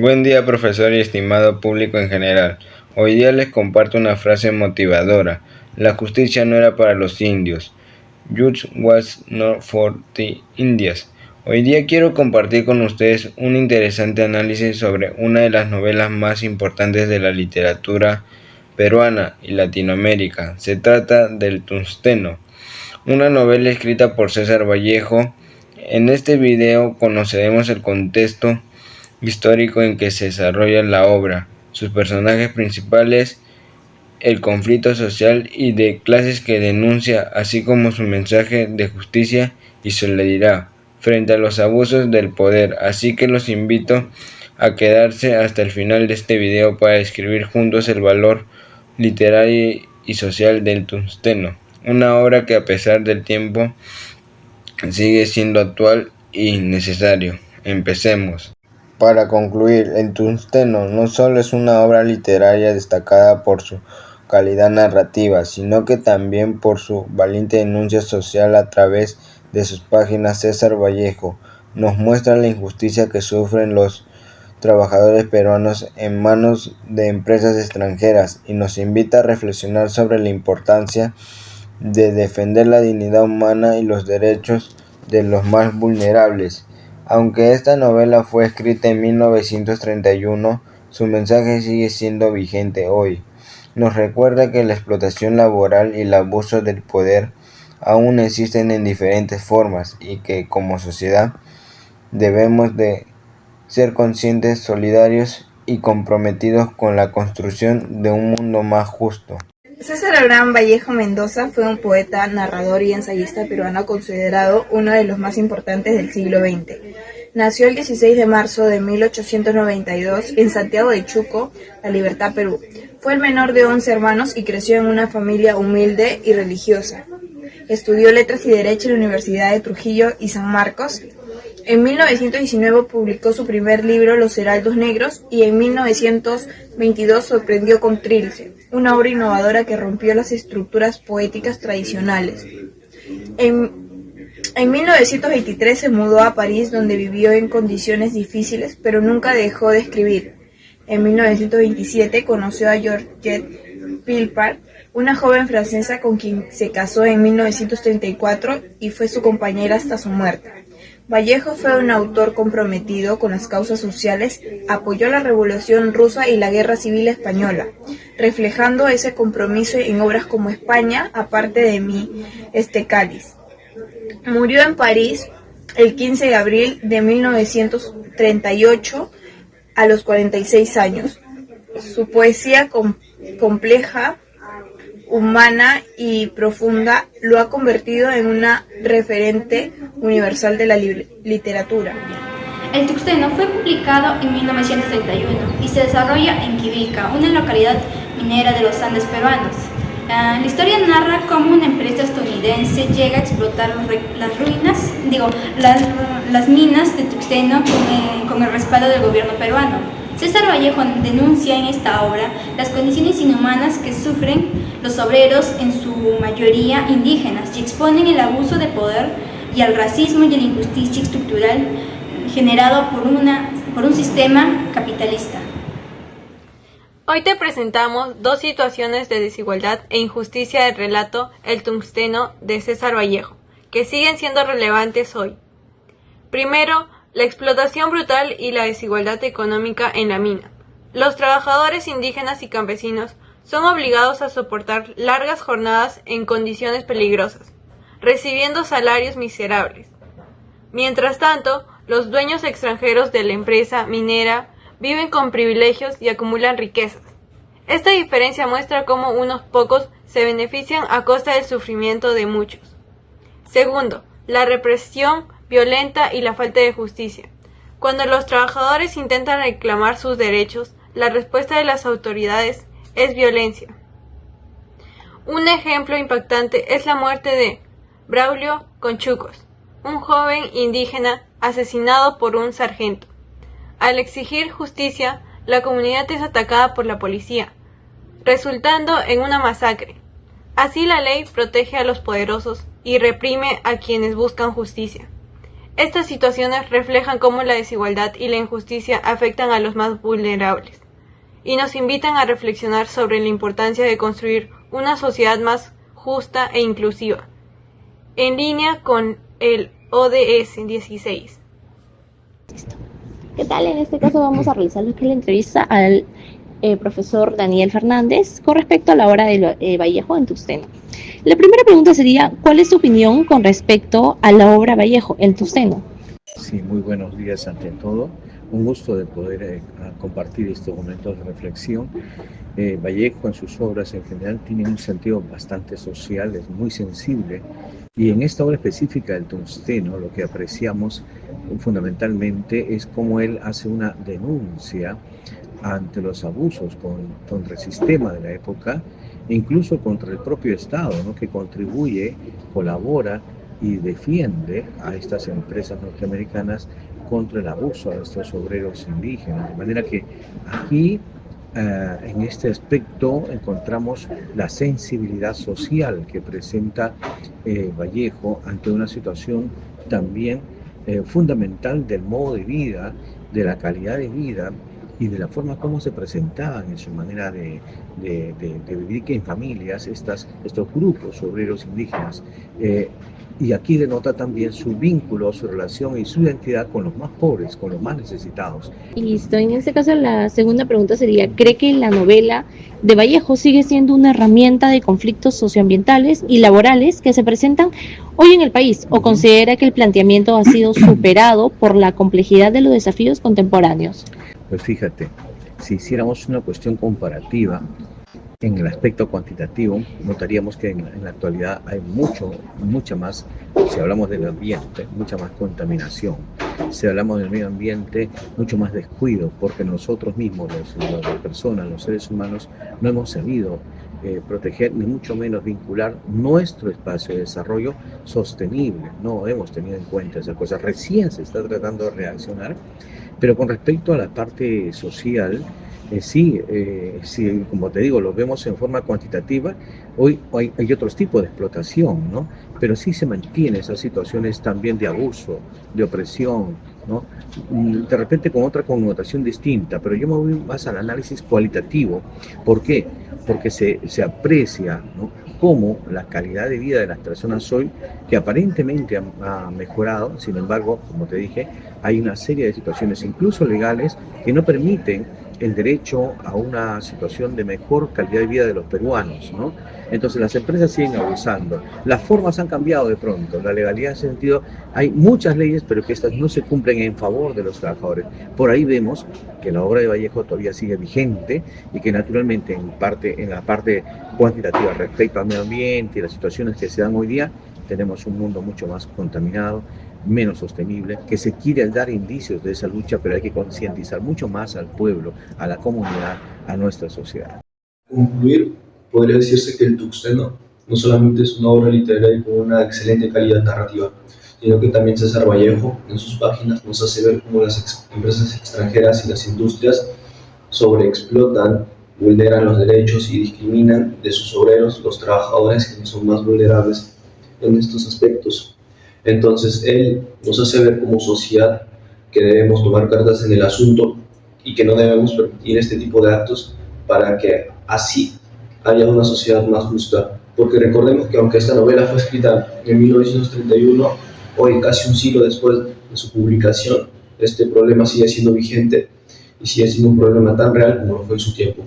Buen día, profesor y estimado público en general. Hoy día les comparto una frase motivadora. La justicia no era para los indios. Justice was not for the Indians. Hoy día quiero compartir con ustedes un interesante análisis sobre una de las novelas más importantes de la literatura peruana y Latinoamérica. Se trata del Tungsteno, una novela escrita por César Vallejo. En este video conoceremos el contexto histórico en que se desarrolla la obra, sus personajes principales, el conflicto social y de clases que denuncia, así como su mensaje de justicia y solidaridad frente a los abusos del poder. Así que los invito a quedarse hasta el final de este video para describir juntos el valor literario y social del Tungsteno, una obra que a pesar del tiempo sigue siendo actual y necesario. Empecemos. Para concluir, El Tungsteno no solo es una obra literaria destacada por su calidad narrativa, sino que también por su valiente denuncia social a través de sus páginas. César Vallejo nos muestra la injusticia que sufren los trabajadores peruanos en manos de empresas extranjeras y nos invita a reflexionar sobre la importancia de defender la dignidad humana y los derechos de los más vulnerables. Aunque esta novela fue escrita en 1931, su mensaje sigue siendo vigente hoy. Nos recuerda que la explotación laboral y el abuso del poder aún existen en diferentes formas y que como sociedad debemos de ser conscientes, solidarios y comprometidos con la construcción de un mundo más justo. César Abraham Vallejo Mendoza fue un poeta, narrador y ensayista peruano considerado uno de los más importantes del siglo XX. Nació el 16 de marzo de 1892 en Santiago de Chuco, La Libertad, Perú. Fue el menor de 11 hermanos y creció en una familia humilde y religiosa. Estudió Letras y Derecho en la Universidad de Trujillo y San Marcos. En 1919 publicó su primer libro, Los Heraldos Negros, y en 1922 sorprendió con Trilce, una obra innovadora que rompió las estructuras poéticas tradicionales. En 1923 se mudó a París, donde vivió en condiciones difíciles, pero nunca dejó de escribir. En 1927 conoció a Georgette Pilpart, una joven francesa con quien se casó en 1934 y fue su compañera hasta su muerte. Vallejo fue un autor comprometido con las causas sociales, apoyó la Revolución Rusa y la Guerra Civil Española, reflejando ese compromiso en obras como España, aparte de mí, este cáliz. Murió en París el 15 de abril de 1938 a los 46 años. Su poesía compleja, humana y profunda lo ha convertido en una referente universal de la literatura. El Tungsteno fue publicado en 1931 y se desarrolla en Quivilca, una localidad minera de los Andes peruanos. La historia narra cómo una empresa estadounidense llega a explotar las minas de Tungsteno con el respaldo del gobierno peruano. César Vallejo denuncia en esta obra las condiciones inhumanas que sufren los obreros, en su mayoría indígenas, y exponen el abuso de poder y al racismo y la injusticia estructural generado por un sistema capitalista. Hoy te presentamos dos situaciones de desigualdad e injusticia del relato El Tungsteno de César Vallejo, que siguen siendo relevantes hoy. Primero, la explotación brutal y la desigualdad económica en la mina. Los trabajadores indígenas y campesinos son obligados a soportar largas jornadas en condiciones peligrosas, recibiendo salarios miserables. Mientras tanto, los dueños extranjeros de la empresa minera viven con privilegios y acumulan riquezas. Esta diferencia muestra cómo unos pocos se benefician a costa del sufrimiento de muchos. Segundo, la represión violenta y la falta de justicia. Cuando los trabajadores intentan reclamar sus derechos, la respuesta de las autoridades es violencia. Un ejemplo impactante es la muerte de Braulio Conchucos, un joven indígena asesinado por un sargento. Al exigir justicia, la comunidad es atacada por la policía, resultando en una masacre. Así la ley protege a los poderosos y reprime a quienes buscan justicia. Estas situaciones reflejan cómo la desigualdad y la injusticia afectan a los más vulnerables y nos invitan a reflexionar sobre la importancia de construir una sociedad más justa e inclusiva, en línea con el ODS 16. ¿Qué tal? En este caso vamos a realizar lo que es la entrevista al profesor Daniel Fernández con respecto a la obra de Vallejo en Tungsteno. La primera pregunta sería, ¿cuál es tu opinión con respecto a la obra Vallejo en Tungsteno? Sí, muy buenos días ante todo. Un gusto de poder compartir estos momentos de reflexión. Vallejo en sus obras en general tiene un sentido bastante social, es muy sensible, y en esta obra específica del Tungsteno lo que apreciamos fundamentalmente es cómo él hace una denuncia ante los abusos contra el sistema de la época e incluso contra el propio Estado, ¿no? Que contribuye, colabora y defiende a estas empresas norteamericanas contra el abuso a estos obreros indígenas. De manera que aquí, en este aspecto, encontramos la sensibilidad social que presenta Vallejo ante una situación también fundamental del modo de vida, de la calidad de vida y de la forma como se presentaban en su manera de vivir que en familias estos grupos obreros indígenas. Y aquí denota también su vínculo, su relación y su identidad con los más pobres, con los más necesitados. Listo, en este caso la segunda pregunta sería, ¿cree que la novela de Vallejo sigue siendo una herramienta de conflictos socioambientales y laborales que se presentan hoy en el país o considera que el planteamiento ha sido superado por la complejidad de los desafíos contemporáneos? Pues fíjate, si hiciéramos una cuestión comparativa, en el aspecto cuantitativo, notaríamos que en la actualidad hay mucha más, si hablamos del ambiente, mucha más contaminación. Si hablamos del medio ambiente, mucho más descuido, porque nosotros mismos, las personas, los seres humanos, no hemos sabido proteger, ni mucho menos vincular nuestro espacio de desarrollo sostenible. No hemos tenido en cuenta esa cosa. Recién se está tratando de reaccionar, pero con respecto a la parte social, sí, como te digo, lo vemos en forma cuantitativa. Hoy hay otros tipos de explotación, ¿no? Pero sí se mantienen esas situaciones también de abuso, de opresión, ¿no? De repente con otra connotación distinta, pero yo me voy más al análisis cualitativo. ¿Por qué? Porque se aprecia, ¿no?, cómo la calidad de vida de las personas hoy, que aparentemente ha mejorado, sin embargo, como te dije, hay una serie de situaciones, incluso legales, que no permiten el derecho a una situación de mejor calidad de vida de los peruanos, ¿no? Entonces las empresas siguen abusando. Las formas han cambiado de pronto. La legalidad en ese sentido, hay muchas leyes, pero que estas no se cumplen en favor de los trabajadores. Por ahí vemos que la obra de Vallejo todavía sigue vigente y que naturalmente en la parte cuantitativa respecto al medio ambiente y las situaciones que se dan hoy día, tenemos un mundo mucho más contaminado, menos sostenible, que se quiere dar indicios de esa lucha, pero hay que concientizar mucho más al pueblo, a la comunidad, a nuestra sociedad. Concluir, podría decirse que el Tungsteno no solamente es una obra literaria con una excelente calidad narrativa, sino que también César Vallejo en sus páginas nos hace ver cómo las empresas extranjeras y las industrias sobreexplotan, vulneran los derechos y discriminan de sus obreros, los trabajadores que son más vulnerables en estos aspectos. Entonces él nos hace ver como sociedad que debemos tomar cartas en el asunto y que no debemos permitir este tipo de actos para que así haya una sociedad más justa. Porque recordemos que aunque esta novela fue escrita en 1931, hoy casi un siglo después de su publicación, este problema sigue siendo vigente y sigue siendo un problema tan real como lo fue en su tiempo.